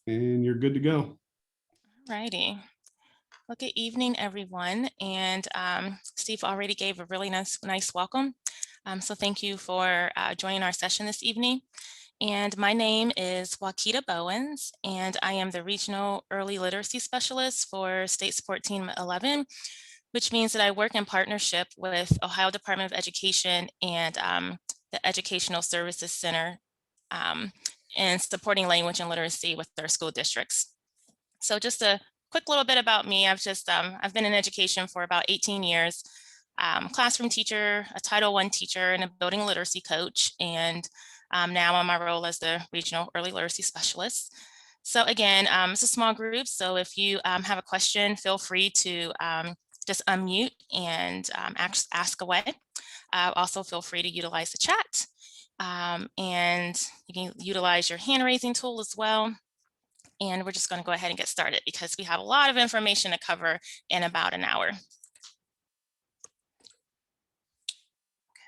and you're good to go. Righty. Well, good evening, everyone. And Steve already gave a really nice welcome. So thank you for joining our session this evening. And my name is Wakita Bowens, and I am the Regional Early Literacy Specialist for State Support Team 11, which means that I work in partnership with Ohio Department of Education and the Educational Services Center in supporting language and literacy with their school districts. So just a quick little bit about me. I've been in education for about 18 years, classroom teacher, a Title I teacher, and a building literacy coach. And now on my role as the regional early literacy specialist. So again, it's a small group. So if you have a question, feel free to just unmute and ask away. Also feel free to utilize the chat. And you can utilize your hand raising tool as well. And we're just going to go ahead and get started because we have a lot of information to cover in about an hour.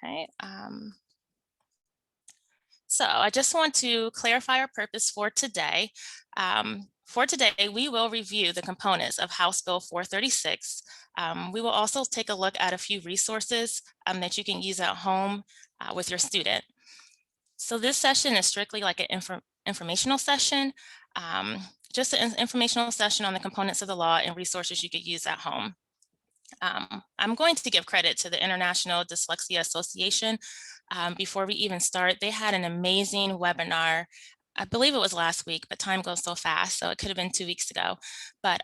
Okay. So I just want to clarify our purpose for today. We will review the components of House Bill 436. We will also take a look at a few resources that you can use at home with your student. So this session is strictly like an informational session, just an informational session on the components of the law and resources you could use at home. I'm going to give credit to the International Dyslexia Association. Before we even start, they had an amazing webinar. I believe it was last week, but time goes so fast, so it could have been 2 weeks ago. But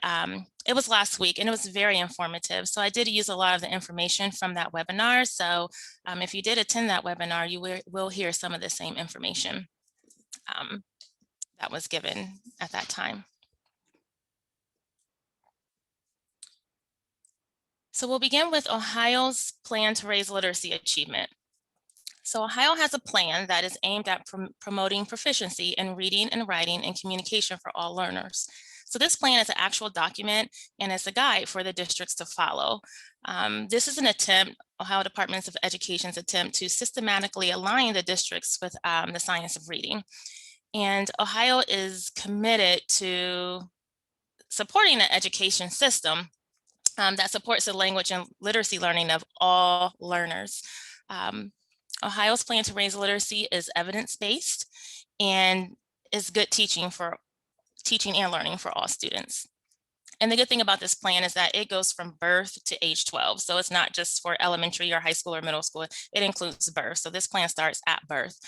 it was last week, and it was very informative. So I did use a lot of the information from that webinar. So if you did attend that webinar, you will hear some of the same information that was given at that time. So we'll begin with Ohio's plan to raise literacy achievement. So Ohio has a plan that is aimed at promoting proficiency in reading and writing and communication for all learners. So this plan is an actual document and it's a guide for the districts to follow. This is an attempt, Ohio Department of Education's attempt to systematically align the districts with the science of reading. And Ohio is committed to supporting an education system that supports the language and literacy learning of all learners. Ohio's plan to raise literacy is evidence-based and is good teaching and learning for all students. And the good thing about this plan is that it goes from birth to age 12. So it's not just for elementary or high school or middle school, it includes birth. So this plan starts at birth.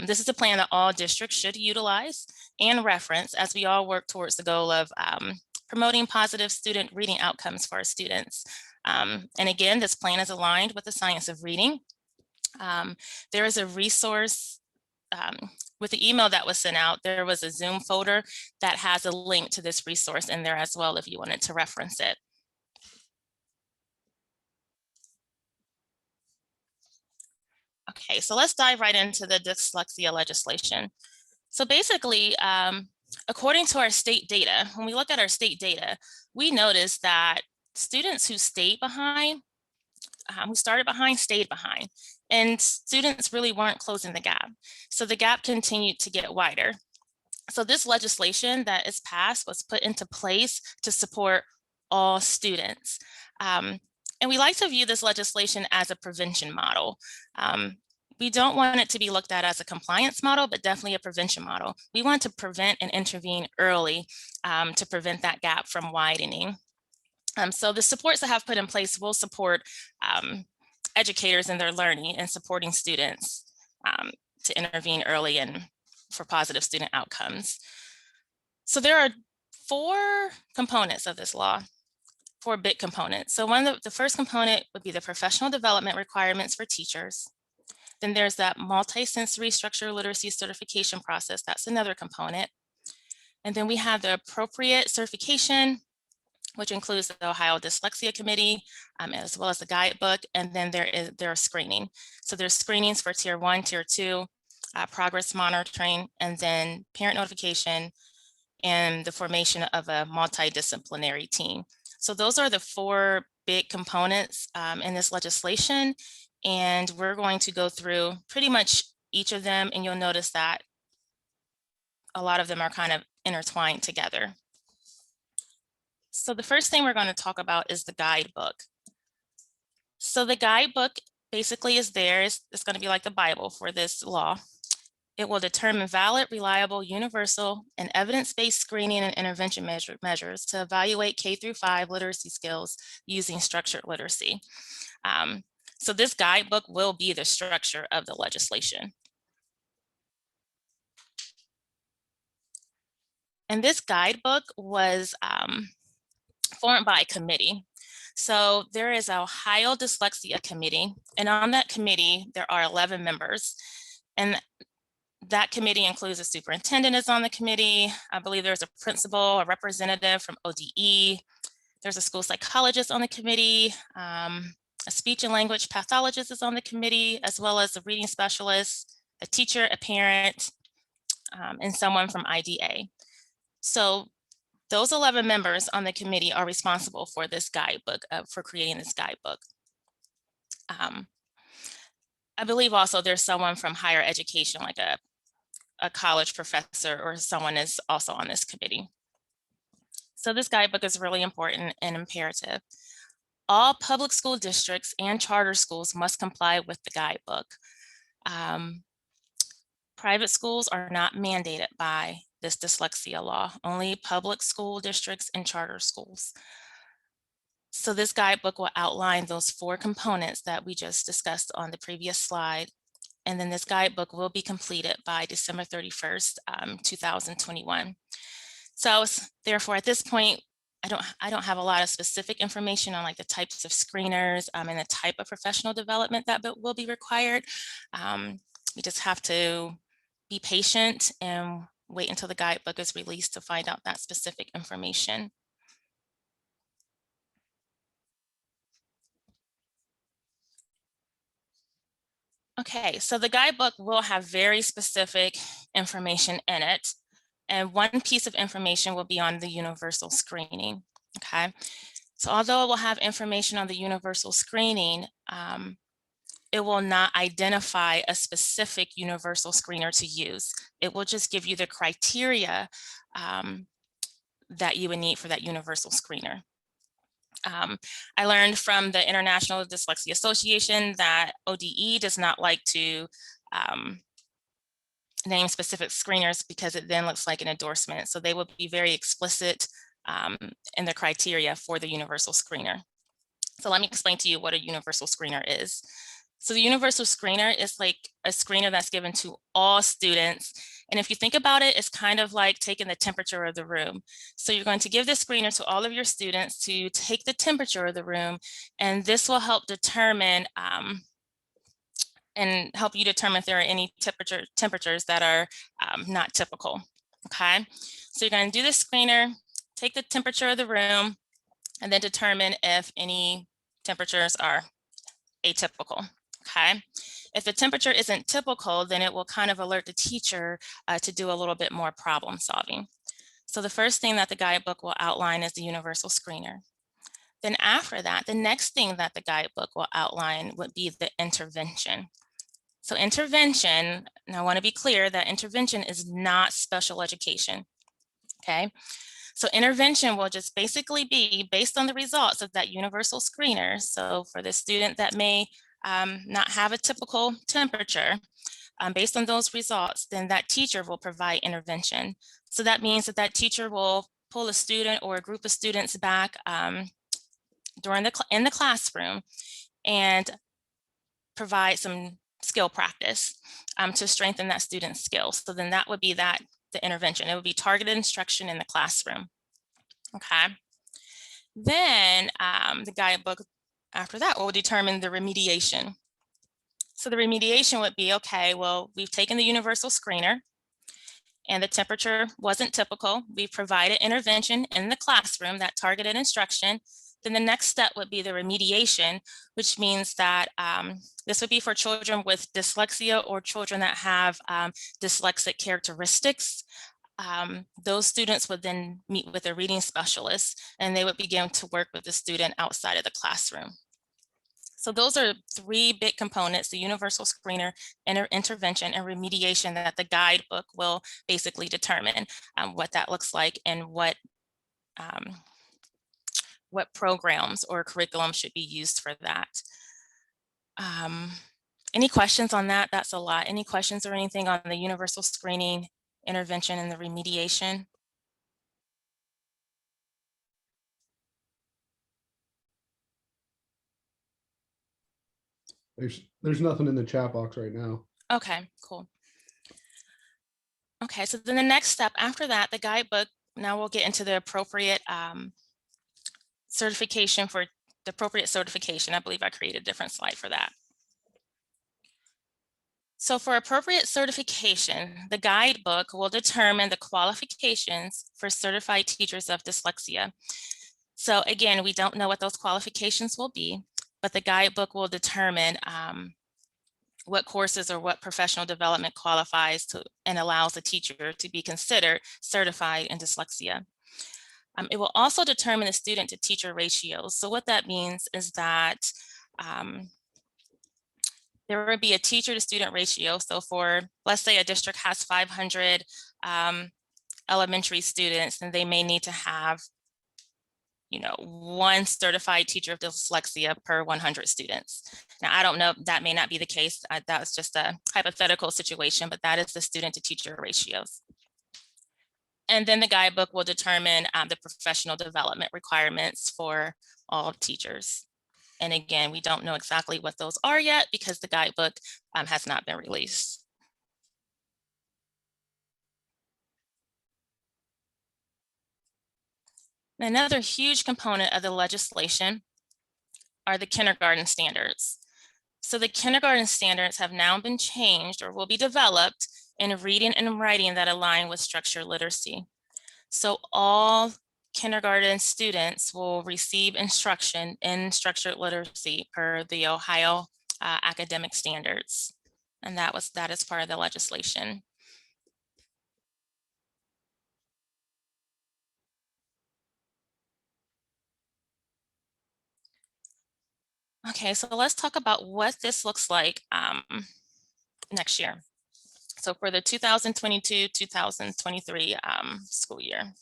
This is a plan that all districts should utilize and reference as we all work towards the goal of promoting positive student reading outcomes for our students. And again, this plan is aligned with the science of reading. There is a resource with the email that was sent out. There was a Zoom folder that has a link to this resource in there as well if you wanted to reference it. Okay, so let's dive right into the dyslexia legislation. So basically, according to our state data, when we look at our state data, we notice that students who stayed behind, who started behind, stayed behind. And students really weren't closing the gap. So the gap continued to get wider. So this legislation that is passed was put into place to support all students. And we like to view this legislation as a prevention model. We don't want it to be looked at as a compliance model, but definitely a prevention model. We want to prevent and intervene early to prevent that gap from widening. So the supports that have put in place will support educators in their learning and supporting students to intervene early and for positive student outcomes. So there are 4 components of this law, 4 big components. So the first component would be the professional development requirements for teachers. Then there's that multi-sensory structural literacy certification process. That's another component. And then we have the appropriate certification, which includes the Ohio Dyslexia Committee, as well as the guidebook. And then there are screening. So there's screenings for Tier 1, Tier 2, progress monitoring, and then parent notification, and the formation of a multidisciplinary team. So those are the 4 big components in this legislation. And we're going to go through pretty much each of them, and you'll notice that a lot of them are kind of intertwined together. So the first thing we're going to talk about is the guidebook. So the guidebook basically is there. It's going to be like the Bible for this law. It will determine valid, reliable, universal, and evidence-based screening and intervention measures to evaluate K-5 literacy skills using structured literacy. So this guidebook will be the structure of the legislation. And this guidebook was formed by a committee. So there is a Ohio Dyslexia Committee, and on that committee, there are 11 members. And that committee includes a superintendent is on the committee. I believe there's a principal, a representative from ODE. There's a school psychologist on the committee. A speech and language pathologist is on the committee, as well as a reading specialist, a teacher, a parent, and someone from IDA. So those 11 members on the committee are responsible for this guidebook, for creating this guidebook. I believe also there's someone from higher education, like a college professor or someone is also on this committee. So this guidebook is really important and imperative. All public school districts and charter schools must comply with the guidebook. Private schools are not mandated by this dyslexia law, only public school districts and charter schools. So this guidebook will outline those 4 components that we just discussed on the previous slide. And then this guidebook will be completed by December 31st, 2021. So therefore, at this point, I don't have a lot of specific information on like the types of screeners and the type of professional development that will be required. We just have to be patient and wait until the guidebook is released to find out that specific information. Okay, so the guidebook will have very specific information in it. And one piece of information will be on the universal screening, okay? So although it will have information on the universal screening, it will not identify a specific universal screener to use. It will just give you the criteria that you would need for that universal screener. I learned from the International Dyslexia Association that ODE does not like to name specific screeners because it then looks like an endorsement. So they will be very explicit in the criteria for the universal screener. So let me explain to you what a universal screener is. So the universal screener is like a screener that's given to all students. And if you think about it, it's kind of like taking the temperature of the room. So you're going to give this screener to all of your students to take the temperature of the room, and this will help determine and help you determine if there are any temperatures that are not typical, okay? So you're going to do this screener, take the temperature of the room, and then determine if any temperatures are atypical, okay? If the temperature isn't typical, then it will kind of alert the teacher to do a little bit more problem solving. So the first thing that the guidebook will outline is the universal screener. Then after that, the next thing that the guidebook will outline would be the intervention. So intervention, and I want to be clear that intervention is not special education, okay? So intervention will just basically be based on the results of that universal screener. So for the student that may not have a typical temperature, based on those results, then that teacher will provide intervention. So that means that that teacher will pull a student or a group of students back in the classroom and provide some skill practice to strengthen that student's skills. So then that would be the intervention. It would be targeted instruction in the classroom, okay? Then the guidebook after that will determine the remediation. So the remediation would be, okay, well, we've taken the universal screener and the temperature wasn't typical. We've provided intervention in the classroom, that targeted instruction. Then the next step would be the remediation, which means that this would be for children with dyslexia or children that have dyslexic characteristics. Those students would then meet with a reading specialist and they would begin to work with the student outside of the classroom. So those are three big components: the universal screener, intervention, and remediation, that the guidebook will basically determine what that looks like and what programs or curriculum should be used for that. Any questions on that? That's a lot. Any questions or anything on the universal screening, intervention, and the remediation? There's nothing in the chat box right now. Okay, cool. Okay, so then the next step after that, the guidebook, now we'll get into the appropriate certification for the appropriate certification. I believe I created a different slide for that. So for appropriate certification, the guidebook will determine the qualifications for certified teachers of dyslexia. So again, we don't know what those qualifications will be, but the guidebook will determine what courses or what professional development qualifies to and allows a teacher to be considered certified in dyslexia. It will also determine the student to teacher ratios. So what that means is that there would be a teacher to student ratio. So for, let's say a district has 500 elementary students, then they may need to have, one certified teacher of dyslexia per 100 students. Now, I don't know, that may not be the case. That was just a hypothetical situation, but that is the student to teacher ratios. And then the guidebook will determine the professional development requirements for all teachers. And again, we don't know exactly what those are yet because the guidebook has not been released. Another huge component of the legislation are the kindergarten standards. So the kindergarten standards have now been changed or will be developed in reading and writing that align with structured literacy. So all kindergarten students will receive instruction in structured literacy per the Ohio academic standards. And that is part of the legislation. Okay, so let's talk about what this looks like next year. So for the 2022-2023 school year.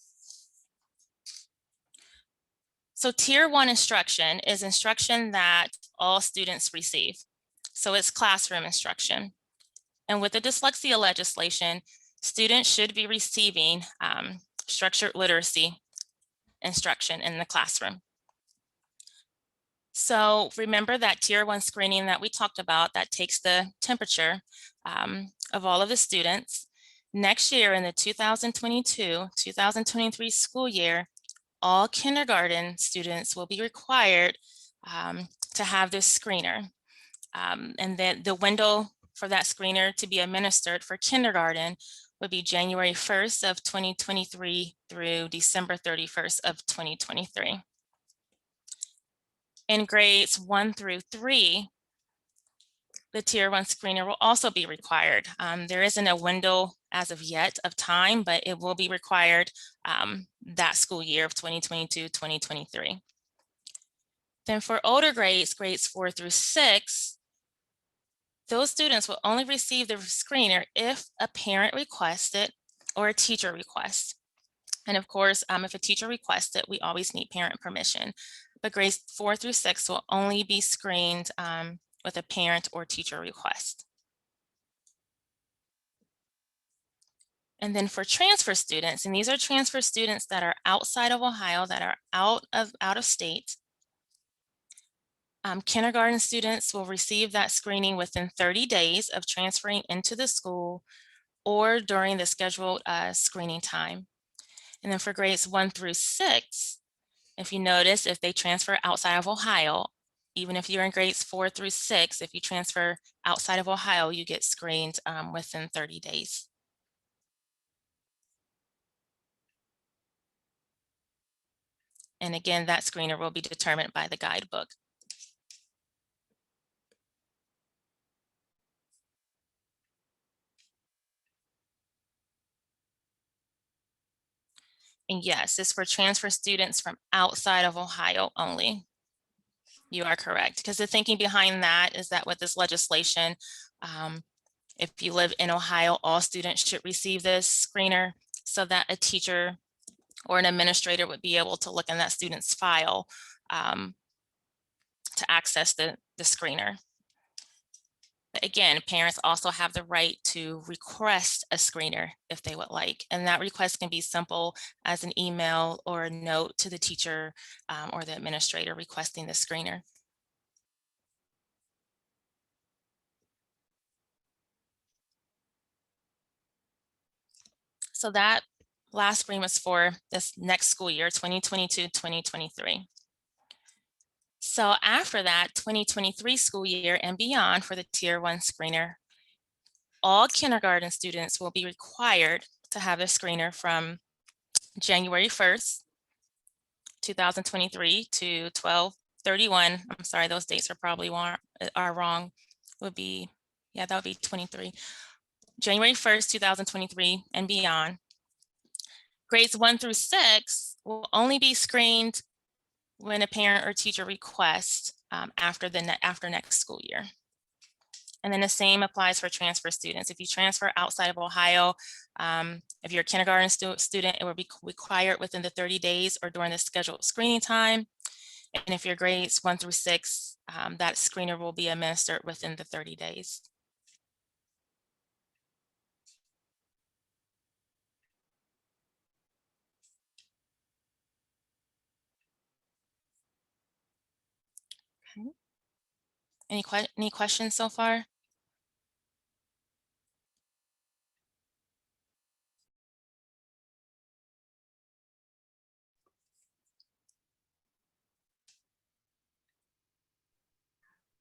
So tier 1 instruction is instruction that all students receive. So it's classroom instruction. And with the dyslexia legislation, students should be receiving structured literacy instruction in the classroom. So remember that tier 1 screening that we talked about that takes the temperature of all of the students. Next year in the 2022-2023 school year, all kindergarten students will be required to have this screener. And then the window for that screener to be administered for kindergarten would be January 1st of 2023 through December 31st of 2023. In grades 1 through 3, the tier 1 screener will also be required. There isn't a window as of yet of time, but it will be required that school year of 2022-2023. Then for older grades, grades 4 through 6, those students will only receive the screener if a parent requests it or a teacher requests. And of course, if a teacher requests it, we always need parent permission. But grades 4 through 6 will only be screened with a parent or teacher request. And then for transfer students, and these are transfer students that are outside of Ohio, that are out of state, kindergarten students will receive that screening within 30 days of transferring into the school or during the scheduled screening time. And then for grades 1 through 6, if you notice, if they transfer outside of Ohio, even if you're in grades 4 through 6, if you transfer outside of Ohio, you get screened within 30 days. And again, that screener will be determined by the guidebook. And yes, it's for transfer students from outside of Ohio only. You are correct, because the thinking behind that is that with this legislation, if you live in Ohio, all students should receive this screener so that a teacher or an administrator would be able to look in that student's file to access the screener. But again, parents also have the right to request a screener if they would like, and that request can be simple as an email or a note to the teacher or the administrator requesting the screener. So that last screen was for this next school year, 2022-2023. So after that 2023 school year and beyond for the Tier 1 screener, all kindergarten students will be required to have a screener from January 1st, 2023 to 12/31. I'm sorry, those dates are probably wrong. Would be, yeah, that would be 23. January 1st, 2023 and beyond. Grades 1 through 6 will only be screened when a parent or teacher requests after next school year. And then the same applies for transfer students. If you transfer outside of Ohio, if you're a kindergarten student, it will be required within the 30 days or during the scheduled screening time. And if your grades 1 through 6, that screener will be administered within the 30 days. Okay. Any questions so far?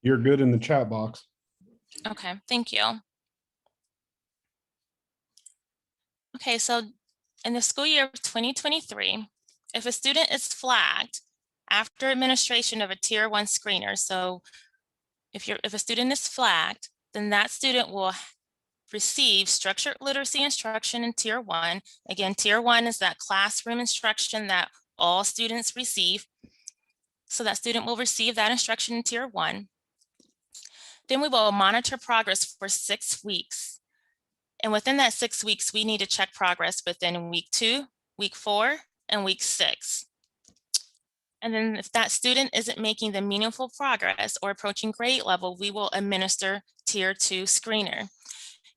You're good in the chat box. Okay, thank you. Okay, so in the school year of 2023, if a student is flagged after administration of a Tier 1 screener, so if a student is flagged, then that student will receive structured literacy instruction in Tier 1. Again, Tier 1 is that classroom instruction that all students receive. So that student will receive that instruction in Tier 1. Then we will monitor progress for 6 weeks. And within that 6 weeks, we need to check progress within week 2, week 4, and week 6. And then if that student isn't making the meaningful progress or approaching grade level, we will administer Tier 2 screener.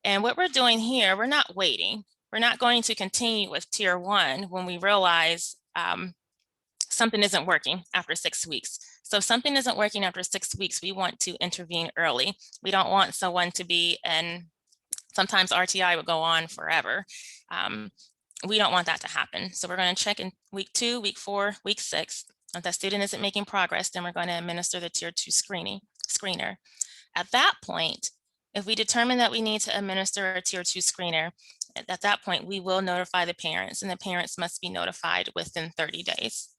And what we're doing here, we're not waiting. We're not going to continue with Tier 1 when we realize something isn't working after 6 weeks. So if something isn't working after 6 weeks, we want to intervene early. We don't want someone to be, and sometimes RTI would go on forever. We don't want that to happen. So we're going to check in week 2, week 4, week 6. If that student isn't making progress, then we're going to administer the Tier 2 screener. At that point, if we determine that we need to administer a Tier 2 screener, at that point, we will notify the parents, and the parents must be notified within 30 days.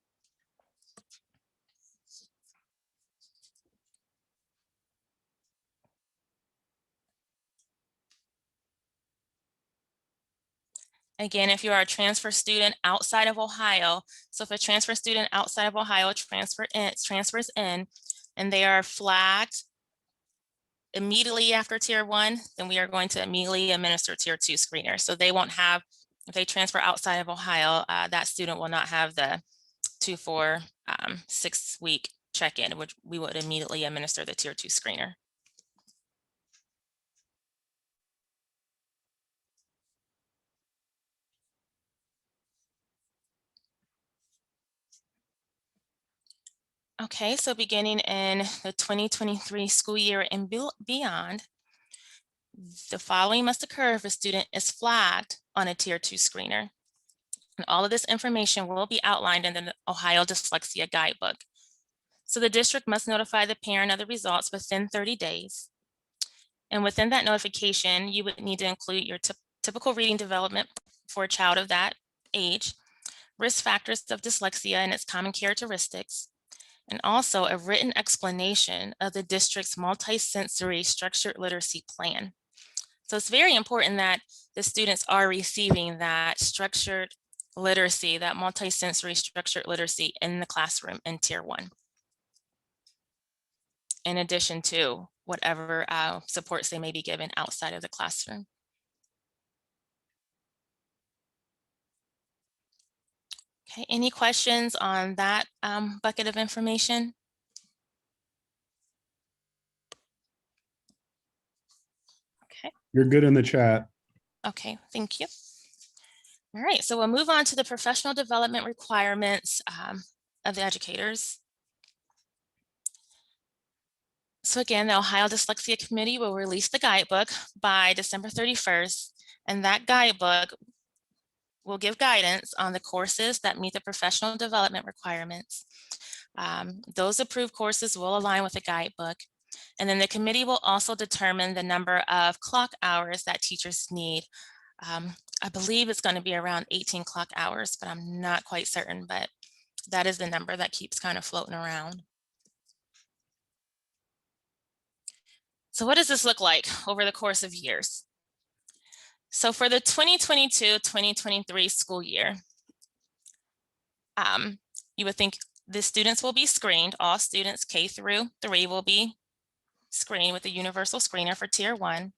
Again, if you are a transfer student outside of Ohio, so if a transfer student outside of Ohio transfers in and they are flagged immediately after Tier 1, then we are going to immediately administer Tier 2 screener. So they won't have, if they transfer outside of Ohio, that student will not have the 2, 4, 6 week check-in, which we would immediately administer the Tier 2 screener. Okay, so beginning in the 2023 school year and beyond, the following must occur if a student is flagged on a Tier 2 screener. And all of this information will be outlined in the Ohio Dyslexia Guidebook. So the district must notify the parent of the results within 30 days. And within that notification, you would need to include your typical reading development for a child of that age, risk factors of dyslexia and its common characteristics, and also a written explanation of the district's multisensory structured literacy plan. So it's very important that the students are receiving that structured literacy, that multisensory structured literacy in the classroom in Tier 1. in addition to whatever supports they may be given outside of the classroom. Okay, any questions on that bucket of information? Okay. You're good in the chat. Okay, thank you. All right, so we'll move on to the professional development requirements of the educators. So again, the Ohio Dyslexia Committee will release the guidebook by December 31st, and that guidebook will give guidance on the courses that meet the professional development requirements. Those approved courses will align with the guidebook. And then the committee will also determine the number of clock hours that teachers need. I believe it's going to be around 18 clock hours, but I'm not quite certain, but that is the number that keeps kind of floating around. So what does this look like over the course of years? So for the 2022-2023 school year, you would think the students will be screened. All students K through 3 will be screened with a universal screener for tier 1.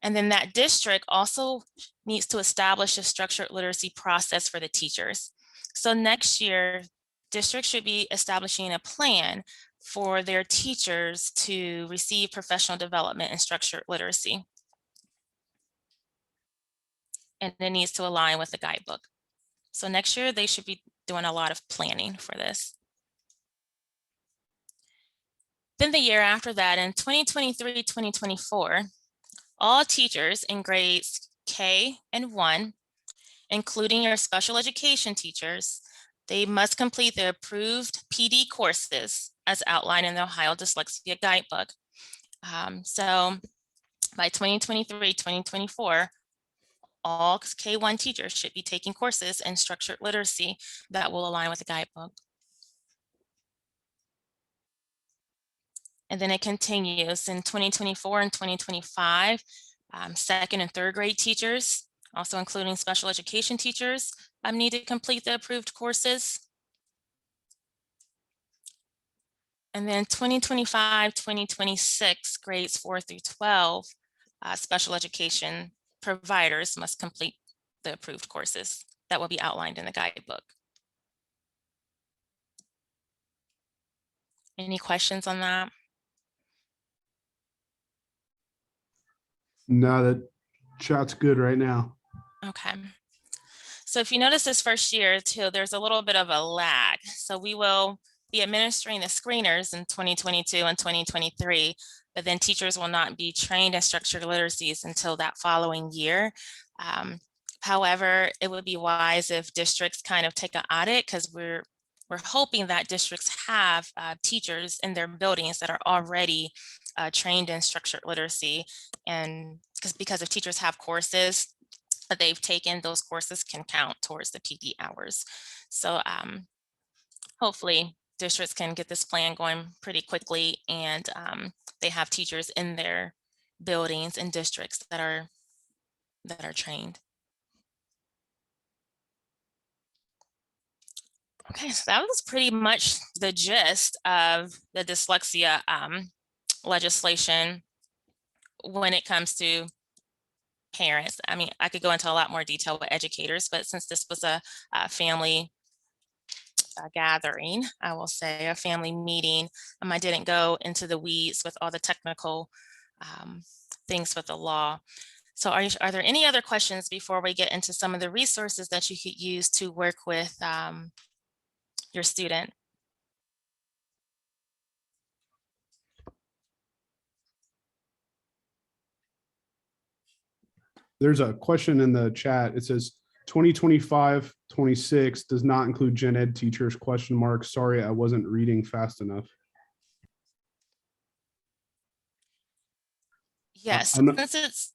And then that district also needs to establish a structured literacy process for the teachers. So next year, districts should be establishing a plan for their teachers to receive professional development and structured literacy. And it needs to align with the guidebook. So next year, they should be doing a lot of planning for this. Then the year after that, in 2023-2024, all teachers in grades K and 1, including your special education teachers, they must complete the approved PD courses as outlined in the Ohio Dyslexia Guidebook. So by 2023-2024, all K1 teachers should be taking courses in structured literacy that will align with the guidebook. And then it continues in 2024 and 2025, second and third grade teachers, also including special education teachers, need to complete the approved courses. And then 2025-2026 grades 4 through 12, special education providers must complete the approved courses that will be outlined in the guidebook. Any questions on that? No, that chat's good right now. Okay. So if you notice this first year too, there's a little bit of a lag. So we will be administering the screeners in 2022 and 2023, but then teachers will not be trained in structured literacies until that following year. However, it would be wise if districts kind of take an audit, because we're hoping that districts have teachers in their buildings that are already trained in structured literacy. And because if teachers have courses that they've taken, those courses can count towards the PD hours. So hopefully districts can get this plan going pretty quickly, and they have teachers in their buildings and districts that are trained. Okay, so that was pretty much the gist of the dyslexia legislation when it comes to parents. I mean, I could go into a lot more detail with educators, but since this was a family gathering, I will say a family meeting, I didn't go into the weeds with all the technical things with the law. So are there any other questions before we get into some of the resources that you could use to work with your student? There's a question in the chat. It says 2025-26 does not include gen ed teachers, question mark. Sorry, I wasn't reading fast enough. Yes, since it's,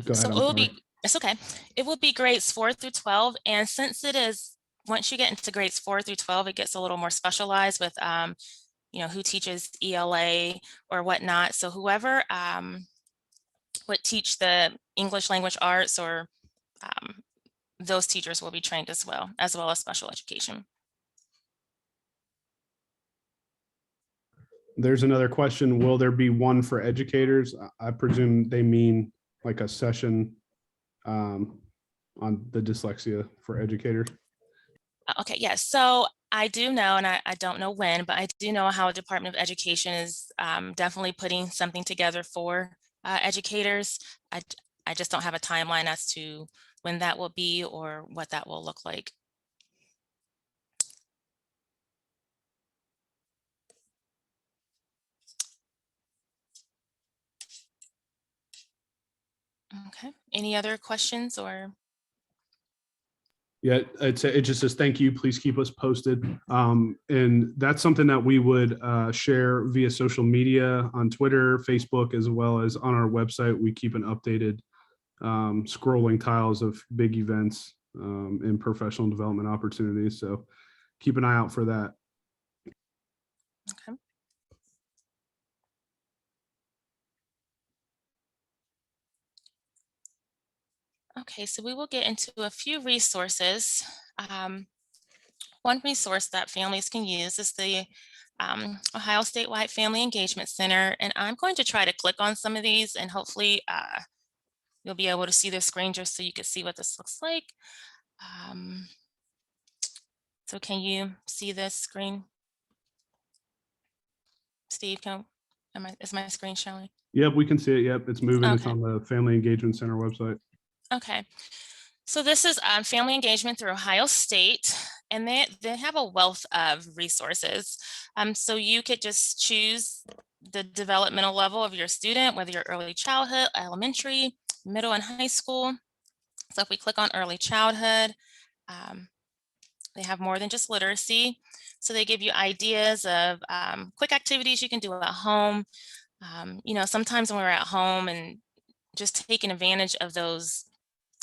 go ahead, so it will be, it's okay. It will be grades 4 through 12. And since it is, once you get into grades 4 through 12, it gets a little more specialized with, you know, who teaches ELA or whatnot. So whoever would teach the English language arts, or those teachers will be trained as well as special education. There's another question. Will there be one for educators? I presume they mean like a session on the dyslexia for educators. Okay, yes. So I do know, and I don't know when, but I do know how Department of Education is definitely putting something together for educators. I just don't have a timeline as to when that will be or what that will look like. Okay, any other questions or? Yeah, it just says, thank you, please keep us posted. And that's something that we would share via social media on Twitter, Facebook, as well as on our website. We keep an updated scrolling tiles of big events and professional development opportunities. So keep an eye out for that. Okay. Okay, so we will get into a few resources. One resource that families can use is the Ohio Statewide Family Engagement Center, and I'm going to try to click on some of these, and hopefully you'll be able to see the screen just so you can see what this looks like. So can you see this screen? Steve, is my screen showing? Yep, we can see it. Yep, it's moving. It's Okay. on the Family Engagement Center website. Okay. So this is Family Engagement through Ohio State, and they have a wealth of resources. So you could just choose the developmental level of your student, whether you're early childhood, elementary, middle, and high school. So if we click on early childhood, they have more than just literacy. So they give you ideas of quick activities you can do at home. You know, sometimes when we're at home and just taking advantage of those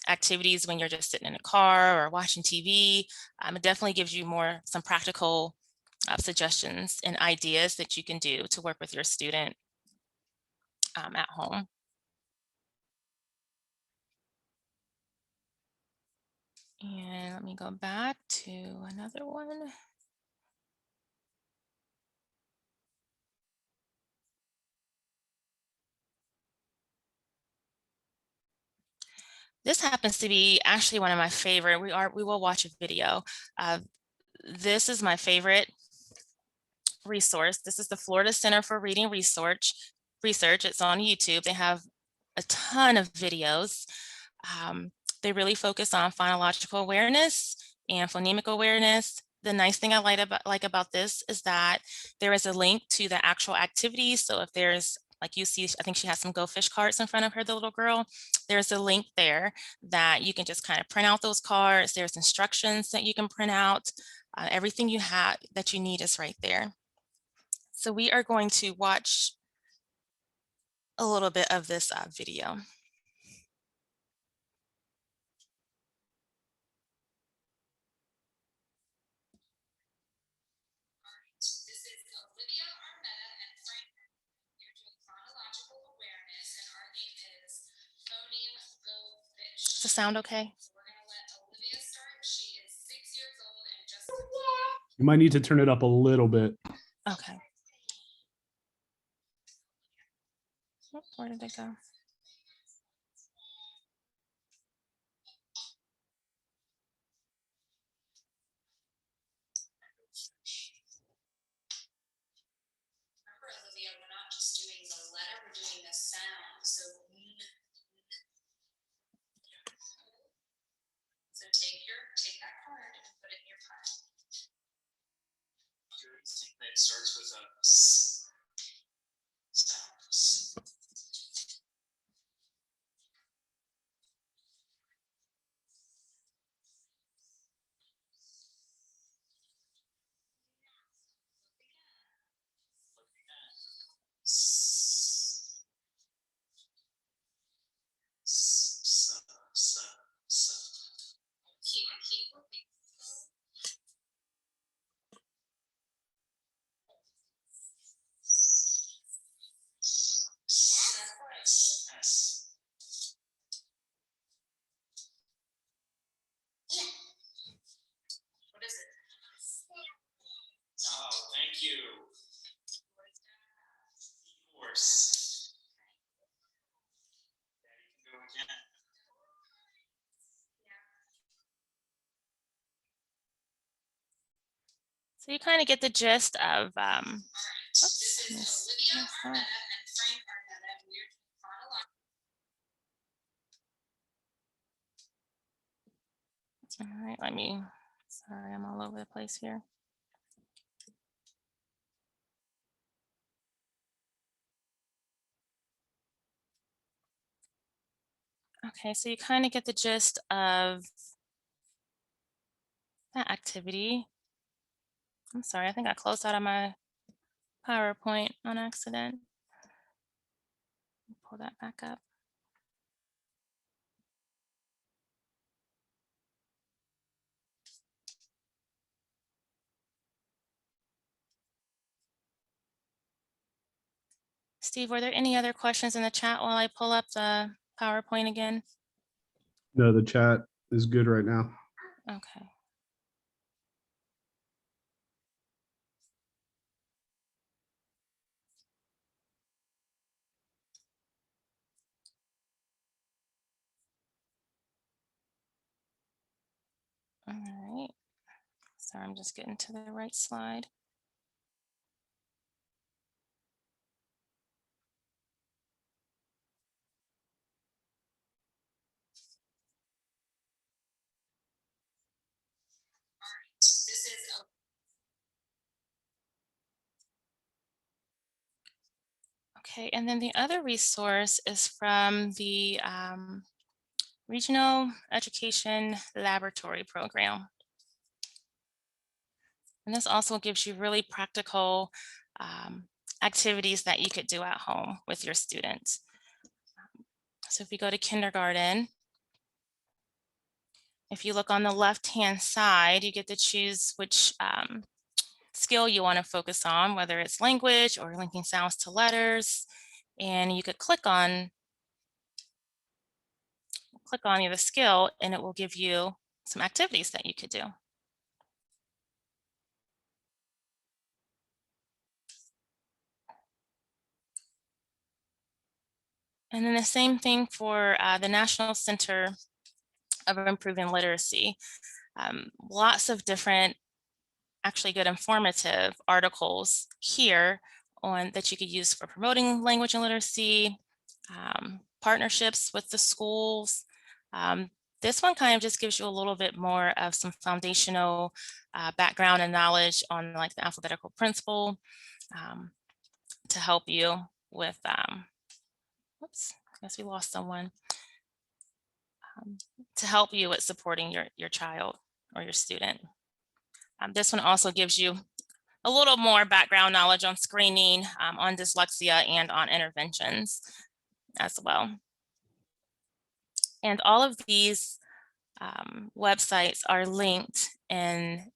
activities when you're just sitting in a car or watching TV, it definitely gives you some practical suggestions and ideas that you can do to work with your student at home. And let me go back to another one. This happens to be actually one of my favorite. We will watch a video. This is my favorite resource. This is the Florida Center for Reading Research. It's on YouTube. They have a ton of videos. They really focus on phonological awareness and phonemic awareness. The nice thing I like about this is that there is a link to the actual activities. So if there's, like you see, I think she has some Go Fish cards in front of her, the little girl. There's a link there that you can just kind of print out those cards. There's instructions that you can print out. Everything you have that you need is right there. So we are going to watch a little bit of this video. Does the sound okay? You might need to turn it up a little bit. Okay. Where did it go? Remember, Olivia, we're not just doing the letter, we're doing the sound. So take that card and put it in your pile. Do you think that starts with a S sound? Keep looking. So you kind of get the gist of, All right, oops, this is miss- Olivia miss that. Arnetta and Frank Arnetta. We're doing chronological. All right, sorry, I'm all over the place here. Okay, so you kind of get the gist of that activity. I'm sorry, I think I closed out of my PowerPoint on accident. Pull that back up. Steve, were there any other questions in the chat while I pull up the PowerPoint again? No, the chat is good right now. Okay. All right. Sorry, I'm just getting to the right slide. All right, this is Okay, and then the other resource is from the Regional Education Laboratory Program. And this also gives you really practical activities that you could do at home with your students. So if you go to kindergarten, if you look on the left-hand side, you get to choose which skill you want to focus on, whether it's language or linking sounds to letters. And you could click on the skill and it will give you some activities that you could do. And then the same thing for the National Center of Improving Literacy. Lots of different, actually good informative articles here on that you could use for promoting language and literacy, partnerships with the schools. This one kind of just gives you a little bit more of some foundational background and knowledge on like the alphabetical principle to help you with, oops, I guess we lost someone, to help you with supporting your child or your student. This one also gives you a little more background knowledge on screening, on dyslexia, and on interventions as well. And all of these websites are linked in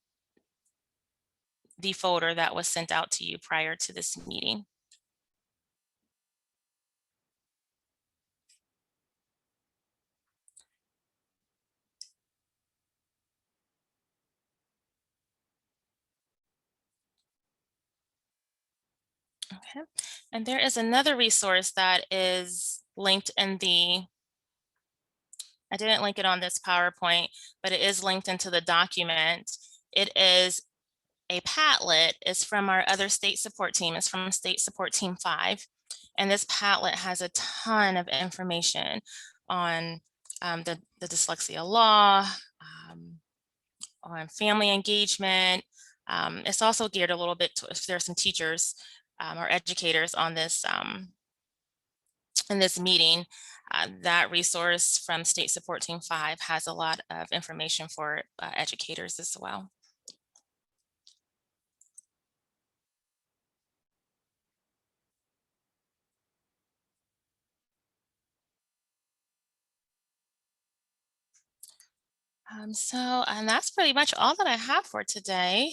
the folder that was sent out to you prior to this meeting. Okay, and there is another resource that is linked in the, I didn't link it on this PowerPoint, but it is linked into the document. It is a Padlet. It's from our other state support team. It's from State Support Team 5. And this Padlet has a ton of information on the dyslexia law, on family engagement. It's also geared a little bit to if there are some teachers or educators on this in this meeting. That resource from State Support Team 5 has a lot of information for educators as well. And that's pretty much all that I have for today.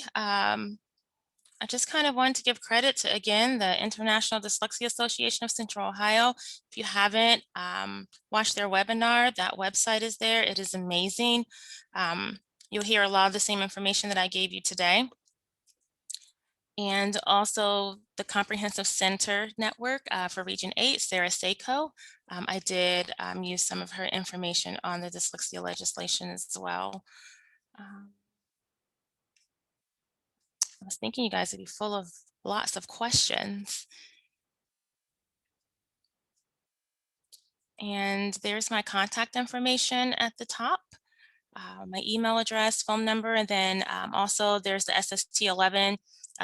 I just kind of wanted to give credit to, again, the International Dyslexia Association of Central Ohio. If you haven't watched their webinar, that website is there. It is amazing. You'll hear a lot of the same information that I gave you today. And also the Comprehensive Center Network for Region 8, Sarah Seiko. I did use some of her information on the dyslexia legislation as well. I was thinking you guys would be full of lots of questions. And there's my contact information at the top, my email address, phone number, and then also there's the SST11,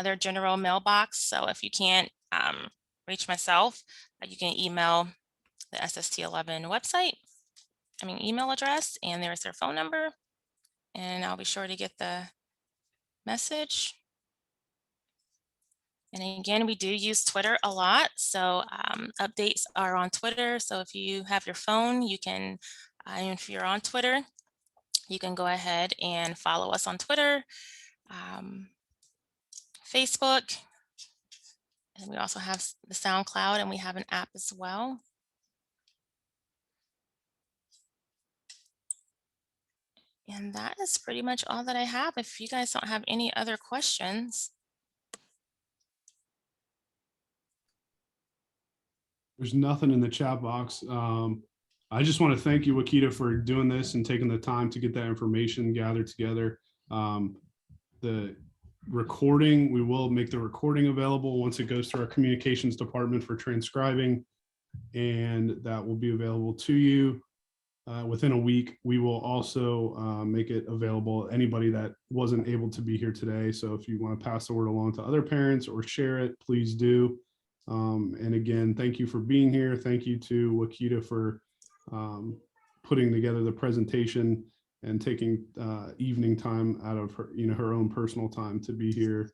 their general mailbox. So if you can't reach myself, you can email the SST11 website, email address, and there's their phone number. And I'll be sure to get the message. And again, we do use Twitter a lot. So updates are on Twitter. So if you have your phone, you can, if you're on Twitter, you can go ahead and follow us on Twitter, Facebook, and we also have the SoundCloud, and we have an app as well. And that is pretty much all that I have. If you guys don't have any other questions. There's nothing in the chat box. I just want to thank you, Wakita, for doing this and taking the time to get that information gathered together. The recording, we will make the recording available once it goes through our communications department for transcribing, and that will be available to you within a week. We will also make it available to anybody that wasn't able to be here today. So if you want to pass the word along to other parents or share it, please do. And again, thank you for being here. Thank you to Wakita for putting together the presentation and taking evening time out of her, her own personal time to be here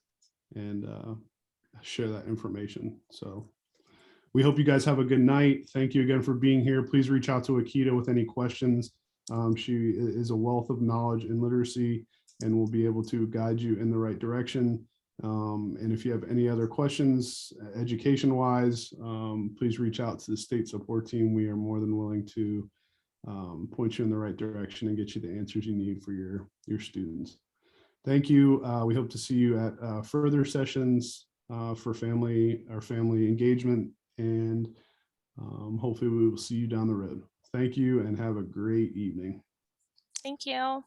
and share that information. So we hope you guys have a good night. Thank you again for being here. Please reach out to Wakita with any questions. She is a wealth of knowledge and literacy and will be able to guide you in the right direction. And if you have any other questions, education-wise, please reach out to the state support team. We are more than willing to point you in the right direction and get you the answers you need for your students. Thank you. We hope to see you at further sessions for family engagement, and hopefully we will see you down the road. Thank you and have a great evening. Thank you.